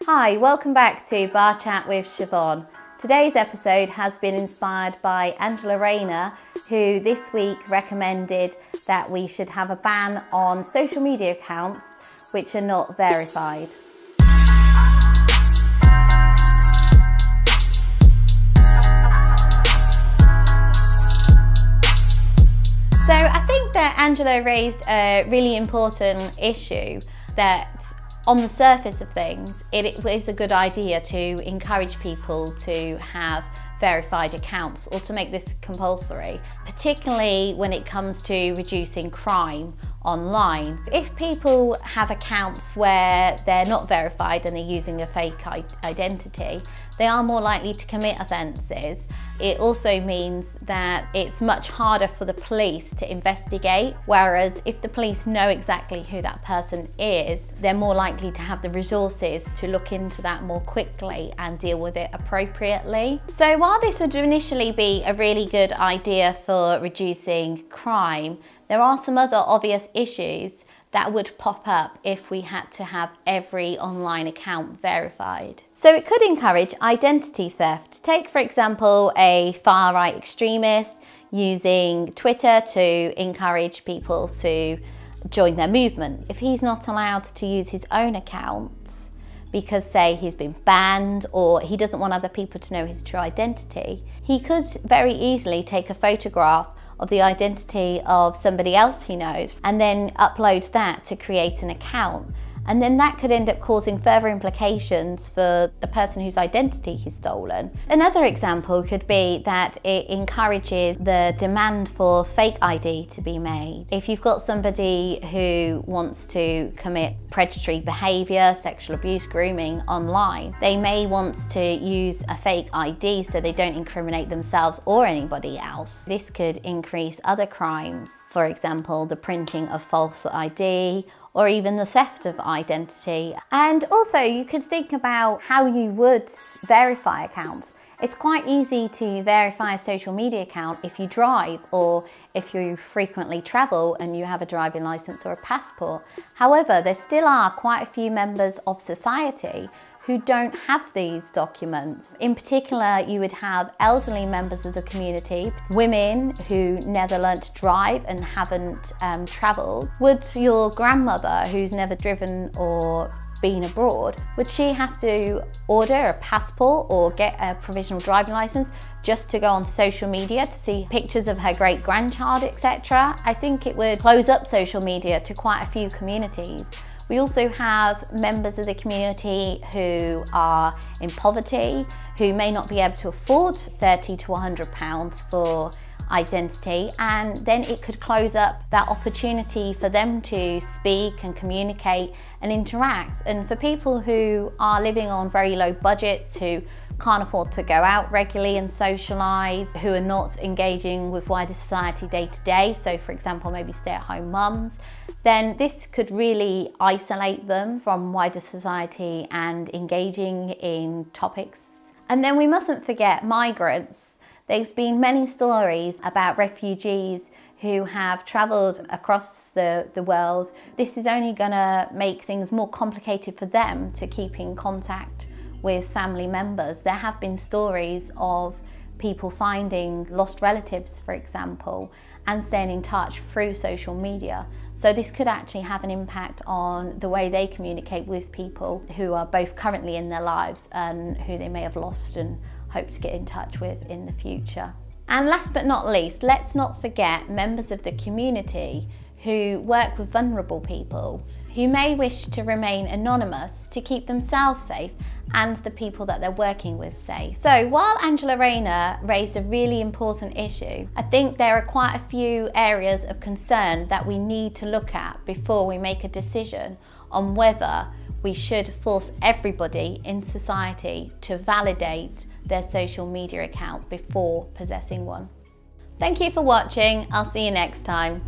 Hi, welcome back to Bar Chat with Siobhan. Today's episode has been inspired by Angela Rayner, who this week recommended that we should have a ban on social media accounts which are not verified. So I think that Angela raised a really important issue that on the surface of things, it is a good idea to encourage people to have verified accounts or to make this compulsory, particularly when it comes to reducing crime online. If people have accounts where they're not verified and they're using a fake identity, they are more likely to commit offences. It also means that it's much harder for the police to investigate, whereas if the police know exactly who that person is, they're more likely to have the resources to look into that more quickly and deal with it appropriately. So while this would initially be a really good idea for reducing crime, there are some other obvious issues that would pop up if we had to have every online account verified. So it could encourage identity theft. Take, for example, a far-right extremist using Twitter to encourage people to join their movement. If he's not allowed to use his own account because, say, he's been banned or he doesn't want other people to know his true identity, he could very easily take a photograph of the identity of somebody else he knows and then upload that to create an account. And then that could end up causing further implications for the person whose identity he's stolen. Another example could be that it encourages the demand for fake ID to be made. If you've got somebody who wants to commit predatory behaviour, sexual abuse, grooming online, they may want to use a fake ID so they don't incriminate themselves or anybody else. This could increase other crimes, for example, the printing of false ID, or even the theft of identity. And also you could think about how you would verify accounts. It's quite easy to verify a social media account if you drive or if you frequently travel and you have a driving licence or a passport. However, there still are quite a few members of society who don't have these documents. In particular, you would have elderly members of the community, women who never learnt to drive and haven't travelled. Would your grandmother, who's never driven or been abroad, would she have to order a passport or get a provisional driving licence just to go on social media to see pictures of her great-grandchild, etc.? I think it would close up social media to quite a few communities. We also have members of the community who are in poverty, who may not be able to afford £30 to £100 for identity, and then it could close up that opportunity for them to speak and communicate and interact. And for people who are living on very low budgets, who can't afford to go out regularly and socialise, who are not engaging with wider society day to day, so for example maybe stay-at-home mums, then this could really isolate them from wider society and engaging in topics. And then we mustn't forget migrants. There's been many stories about refugees who have travelled across the world. This is only going to make things more complicated for them to keep in contact with family members. There have been stories of people finding lost relatives, for example, and staying in touch through social media. So this could actually have an impact on the way they communicate with people who are both currently in their lives and who they may have lost and hope to get in touch with in the future. And last but not least, let's not forget members of the community who work with vulnerable people, who may wish to remain anonymous to keep themselves safe and the people that they're working with safe. So while Angela Rayner raised a really important issue, I think there are quite a few areas of concern that we need to look at before we make a decision on whether we should force everybody in society to validate their social media account before possessing one. Thank you for watching. I'll see you next time.